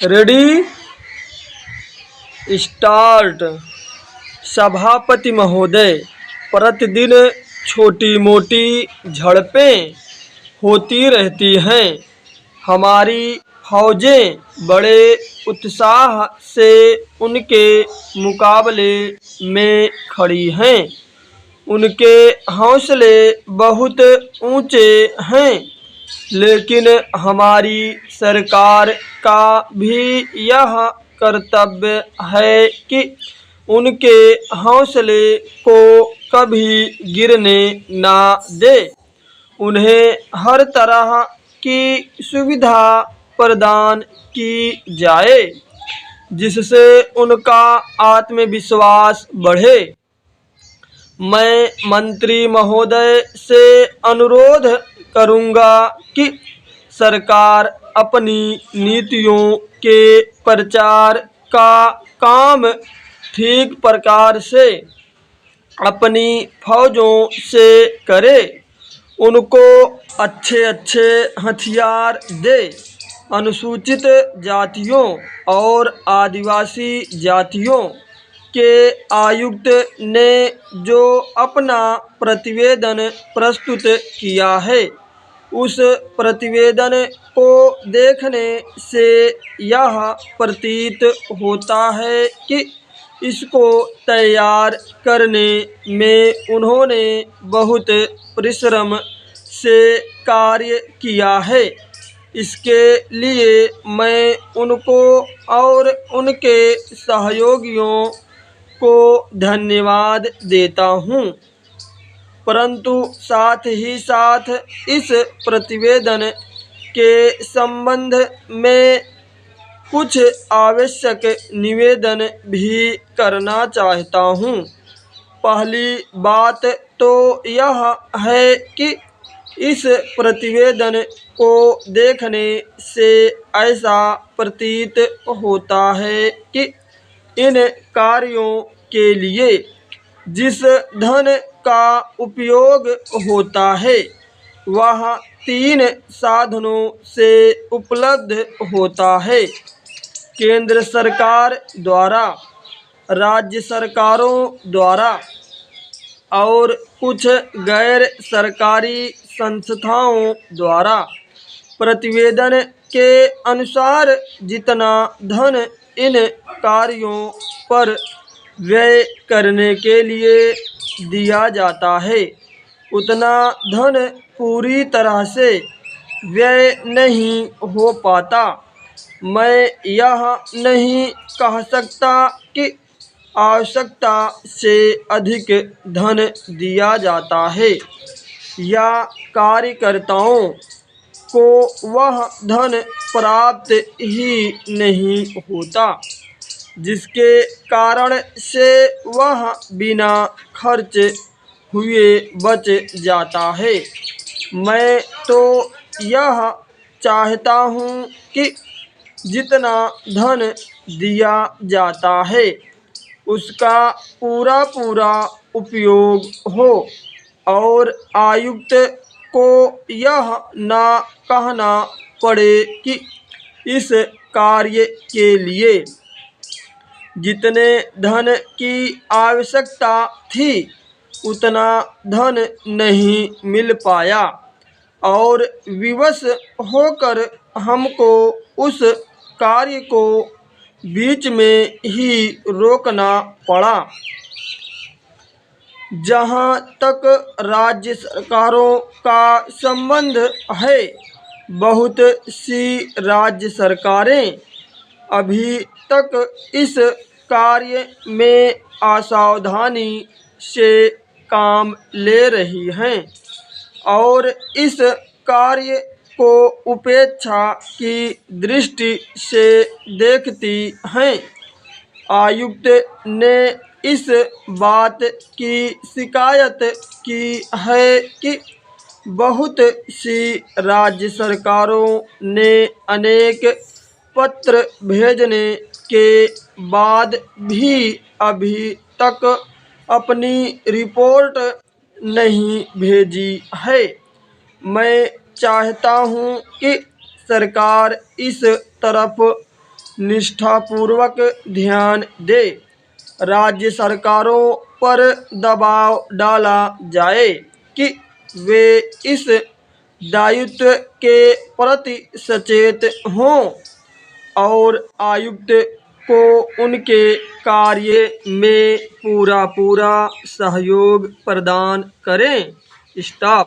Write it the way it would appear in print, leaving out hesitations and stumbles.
Ready start. सभापति महोदय, प्रतिदिन छोटी मोटी झड़पें होती रहती हैं। हमारी फौजें बड़े उत्साह से उनके मुकाबले में खड़ी हैं। उनके हौसले बहुत ऊंचे हैं, लेकिन हमारी सरकार का भी यह कर्तव्य है कि उनके हौसले को कभी गिरने ना दे। उन्हें हर तरह की सुविधा प्रदान की जाए जिससे उनका आत्मविश्वास बढ़े। मैं मंत्री महोदय से अनुरोध करूंगा कि सरकार अपनी नीतियों के प्रचार का काम ठीक प्रकार से अपनी फौजों से करे। उनको अच्छे अच्छे हथियार दे। अनुसूचित जातियों और आदिवासी जातियों के आयुक्त ने जो अपना प्रतिवेदन प्रस्तुत किया है, उस प्रतिवेदन को देखने से यह प्रतीत होता है कि इसको तैयार करने में उन्होंने बहुत परिश्रम से कार्य किया है। इसके लिए मैं उनको और उनके सहयोगियों को धन्यवाद देता हूँ, परंतु साथ ही साथ इस प्रतिवेदन के संबंध में कुछ आवश्यक निवेदन भी करना चाहता हूँ। पहली बात तो यह है कि इस प्रतिवेदन को देखने से ऐसा प्रतीत होता है कि इन कार्यों के लिए जिस धन का उपयोग होता है वह 3 साधनों से उपलब्ध होता है: केंद्र सरकार द्वारा, राज्य सरकारों द्वारा और कुछ गैर सरकारी संस्थाओं द्वारा। प्रतिवेदन के अनुसार जितना धन इन कार्यों पर व्यय करने के लिए दिया जाता है, उतना धन पूरी तरह से व्यय नहीं हो पाता। मैं यह नहीं कह सकता कि आवश्यकता से अधिक धन दिया जाता है या कार्यकर्ताओं को वह धन प्राप्त ही नहीं होता, जिसके कारण से वह बिना खर्च हुए बच जाता है। मैं तो यह चाहता हूँ कि जितना धन दिया जाता है उसका पूरा पूरा उपयोग हो और आयुक्त को यह ना कहना पड़े कि इस कार्य के लिए जितने धन की आवश्यकता थी उतना धन नहीं मिल पाया और विवश होकर हमको उस कार्य को बीच में ही रोकना पड़ा। जहाँ तक राज्य सरकारों का संबंध है, बहुत सी राज्य सरकारें अभी तक इस कार्य में असावधानी से काम ले रही हैं और इस कार्य को उपेक्षा की दृष्टि से देखती हैं। आयुक्त ने इस बात की शिकायत की है कि बहुत सी राज्य सरकारों ने अनेक पत्र भेजने के बाद भी अभी तक अपनी रिपोर्ट नहीं भेजी है। मैं चाहता हूँ कि सरकार इस तरफ निष्ठापूर्वक ध्यान दें। राज्य सरकारों पर दबाव डाला जाए कि वे इस दायित्व के प्रति सचेत हों और आयुक्त को उनके कार्य में पूरा सहयोग प्रदान करें। स्टॉप।